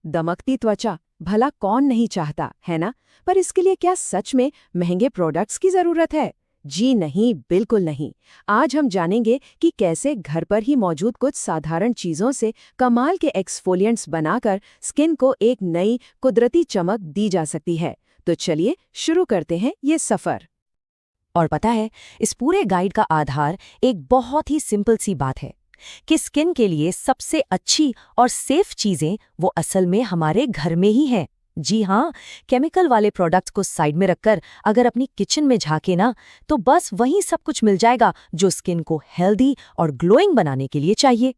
दमकती त्वचा भला कौन नहीं चाहता, है ना? पर इसके लिए क्या सच में महंगे प्रोडक्ट्स की जरूरत है? जी नहीं, बिल्कुल नहीं। आज हम जानेंगे कि कैसे घर पर ही मौजूद कुछ साधारण चीजों से कमाल के एक्सफोलिएंट्स बनाकर स्किन को एक नई कुदरती चमक दी जा सकती है। तो चलिए शुरू करते हैं ये सफर। और पता है, इस पूरे गाइड का आधार एक बहुत ही सिंपल सी बात है कि स्किन के लिए सबसे अच्छी और सेफ चीजें वो असल में हमारे घर में ही हैं। जी हाँ, केमिकल वाले प्रोडक्ट्स को साइड में रखकर अगर अपनी किचन में झांके ना, तो बस वहीं सब कुछ मिल जाएगा जो स्किन को हेल्दी और ग्लोइंग बनाने के लिए चाहिए।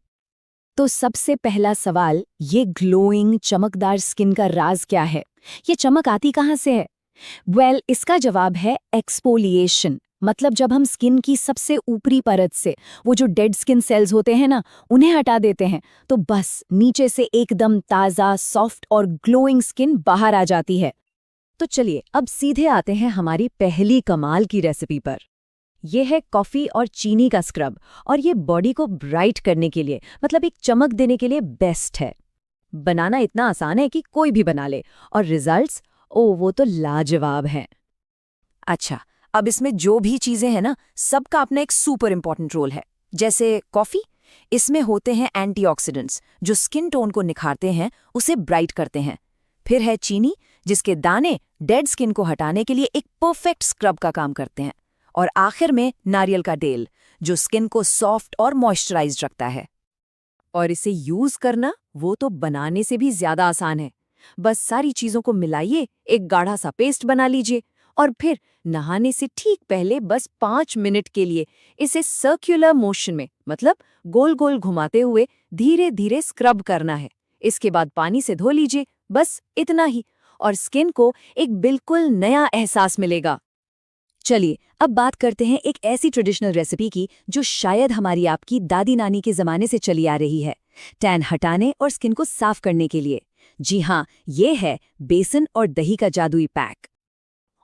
तो सबसे पहला सवाल, ये ग्लोइंग चमकदार स्किन का राज क्या है? ये चमक आती कहाँ से है? इसका जवाब है एक्सफोलिएशन। मतलब जब हम स्किन की सबसे ऊपरी परत से वो जो डेड स्किन सेल्स होते हैं ना, उन्हें हटा देते हैं, तो बस नीचे से एकदम ताज़ा, सॉफ्ट और ग्लोइंग स्किन बाहर आ जाती है। तो चलिए अब सीधे आते हैं हमारी पहली कमाल की रेसिपी पर। ये है कॉफ़ी और चीनी का स्क्रब, और ये बॉडी को ब्राइट करने के लिए, मतलब एक चमक देने के लिए बेस्ट है। बनाना इतना आसान है कि कोई भी बना ले, और रिजल्ट्स वो तो लाजवाब हैं। अच्छा, अब इसमें जो भी चीजें हैं ना, सबका अपना एक सुपर इम्पोर्टेंट रोल है। जैसे कॉफ़ी, इसमें होते हैं एंटीऑक्सीडेंट्स जो स्किन टोन को निखारते हैं, उसे ब्राइट करते हैं। फिर है चीनी, जिसके दाने डेड स्किन को हटाने के लिए एक परफेक्ट स्क्रब का काम करते हैं। और आखिर में नारियल का तेल, जो स्किन को सॉफ्ट और मॉइस्चराइज्ड रखता है। और इसे यूज करना वो तो बनाने से भी ज्यादा आसान है। बस सारी चीजों को मिलाइए, एक गाढ़ा सा पेस्ट बना लीजिए, और फिर नहाने से ठीक पहले बस 5 मिनट के लिए इसे सर्कुलर मोशन में, मतलब गोल गोल घुमाते हुए धीरे धीरे स्क्रब करना है। इसके बाद पानी से धो लीजिए, बस इतना ही, और स्किन को एक बिल्कुल नया एहसास मिलेगा। चलिए अब बात करते हैं एक ऐसी ट्रेडिशनल रेसिपी की जो शायद हमारी आपकी दादी नानी के ज़माने से चली आ रही है, टैन हटाने और स्किन को साफ करने के लिए। जी हाँ, ये है बेसन और दही का जादुई पैक।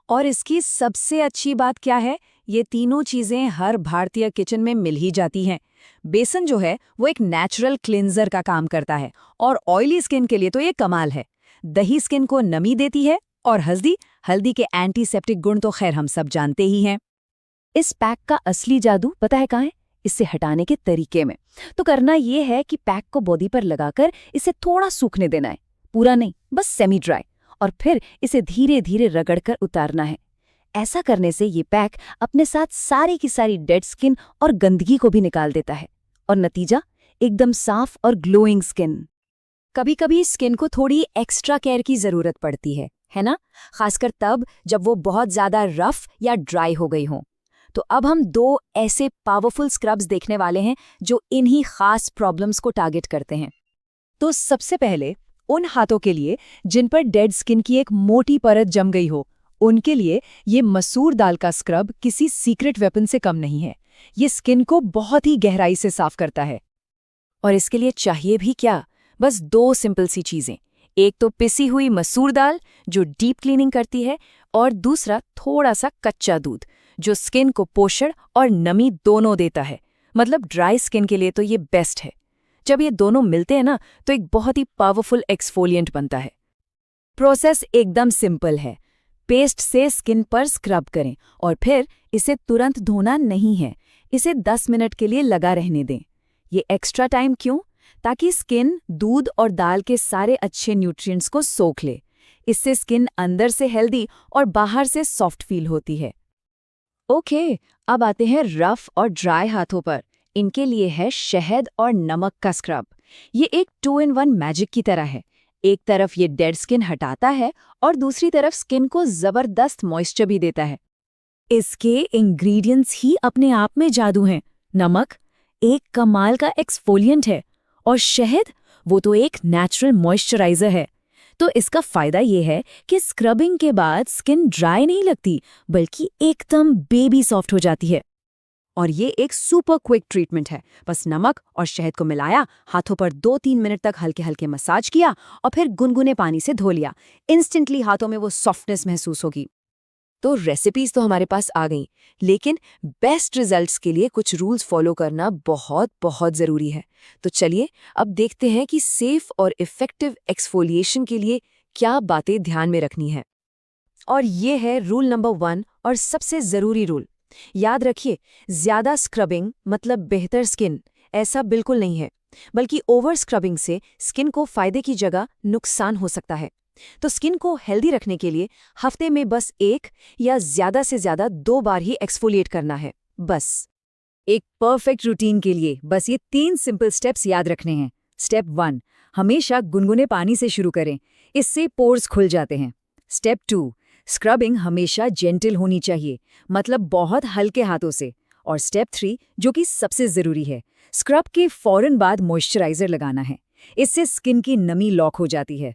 और इसकी सबसे अच्छी बात क्या है, ये तीनों चीज़ें हर भारतीय किचन में मिल ही जाती हैं। बेसन जो है वो एक नेचुरल क्लिंजर का काम करता है, और ऑयली स्किन के लिए तो ये कमाल है। दही स्किन को नमी देती है, और हल्दी हल्दी के एंटीसेप्टिक गुण तो खैर हम सब जानते ही हैं। इस पैक का असली जादू पता है कहाँ है? इसे हटाने के तरीके में। तो करना ये है कि पैक को बॉडी पर लगाकर इसे थोड़ा सूखने देना है, पूरा नहीं, बस सेमी ड्राई, और फिर इसे धीरे धीरे रगड़कर उतारना है। ऐसा करने से ये पैक अपने साथ सारी की सारी डेड स्किन और गंदगी को भी निकाल देता है, और नतीजा एकदम साफ और ग्लोइंग स्किन। कभी कभी स्किन को थोड़ी एक्स्ट्रा केयर की जरूरत पड़ती है ना? खासकर तब जब वो बहुत ज्यादा रफ या ड्राई हो गई हो। तो अब हम 2 ऐसे पावरफुल स्क्रब्स देखने वाले हैं जो इन्हीं खास प्रॉब्लम्स को टारगेट करते हैं। तो सबसे पहले उन हाथों के लिए जिन पर डेड स्किन की एक मोटी परत जम गई हो, उनके लिए ये मसूर दाल का स्क्रब किसी सीक्रेट वेपन से कम नहीं है। ये स्किन को बहुत ही गहराई से साफ करता है। और इसके लिए चाहिए भी क्या? बस 2 सिंपल सी चीजें। एक तो पिसी हुई मसूर दाल जो डीप क्लीनिंग करती है, और दूसरा थोड़ा सा कच्चा दूध जो स्किन को पोषण और नमी दोनों देता है। मतलब ड्राई स्किन के लिए तो ये बेस्ट है। जब ये दोनों मिलते हैं ना, तो एक बहुत ही पावरफुल एक्सफोलिएंट बनता है। प्रोसेस एकदम सिंपल है। पेस्ट से स्किन पर स्क्रब करें, और फिर इसे तुरंत धोना नहीं है, इसे 10 मिनट के लिए लगा रहने दें। ये एक्स्ट्रा टाइम क्यों? ताकि स्किन दूध और दाल के सारे अच्छे न्यूट्रिएंट्स को सोख ले। इससे स्किन अंदर से हेल्दी और बाहर से सॉफ्ट फील होती है। ओके, अब आते हैं रफ और ड्राई हाथों पर। इनके लिए है शहद और नमक का स्क्रब। ये एक 2 in 1 मैजिक की तरह है। एक तरफ ये डेड स्किन हटाता है, और दूसरी तरफ स्किन को जबरदस्त मॉइस्चर भी देता है। इसके इंग्रेडिएंट्स ही अपने आप में जादू हैं। नमक एक कमाल का एक्सफोलिएंट है, और शहद वो तो एक नेचुरल मॉइस्चराइजर है। तो इसका फायदा ये है कि स्क्रबिंग के बाद स्किन ड्राई नहीं लगती, बल्कि एकदम बेबी सॉफ्ट हो जाती है। और ये एक सुपर क्विक ट्रीटमेंट है। बस नमक और शहद को मिलाया, हाथों पर 2-3 मिनट तक हल्के हल्के मसाज किया, और फिर गुनगुने पानी से धो लिया। इंस्टेंटली हाथों में वो सॉफ्टनेस महसूस होगी। तो रेसिपीज तो हमारे पास आ गई, लेकिन बेस्ट रिजल्ट्स के लिए कुछ रूल्स फॉलो करना बहुत बहुत ज़रूरी है। तो चलिए अब देखते हैं कि सेफ और इफ़ेक्टिव एक्सफोलिएशन के लिए क्या बातें ध्यान में रखनी है। और ये है रूल नंबर 1 और सबसे ज़रूरी रूल। याद रखिए, ज़्यादा स्क्रबिंग मतलब बेहतर स्किन, ऐसा बिल्कुल नहीं है, बल्कि ओवर स्क्रबिंग से स्किन को फ़ायदे की जगह नुकसान हो सकता है। तो स्किन को हेल्दी रखने के लिए हफ्ते में बस 1 या ज़्यादा से ज़्यादा 2 बार ही एक्सफोलिएट करना है, बस। एक परफेक्ट रूटीन के लिए बस ये 3 सिंपल स्टेप्स याद रखने हैं। स्टेप 1, हमेशा गुनगुने पानी से शुरू करें, इससे पोर्स खुल जाते हैं। स्टेप 2, स्क्रबिंग हमेशा जेंटल होनी चाहिए, मतलब बहुत हल्के हाथों से। और स्टेप 3, जो कि सबसे ज़रूरी है, स्क्रब के फौरन बाद मॉइस्चराइज़र लगाना है, इससे स्किन की नमी लॉक हो जाती है।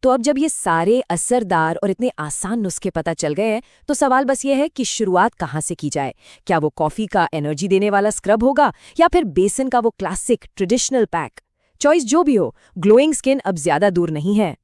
तो अब जब ये सारे असरदार और इतने आसान नुस्खे पता चल गए हैं, तो सवाल बस ये है कि शुरुआत कहाँ से की जाए। क्या वो कॉफ़ी का एनर्जी देने वाला स्क्रब होगा, या फिर बेसन का वो क्लासिक ट्रेडिशनल पैक? चॉइस जो भी हो, ग्लोइंग स्किन अब ज़्यादा दूर नहीं है।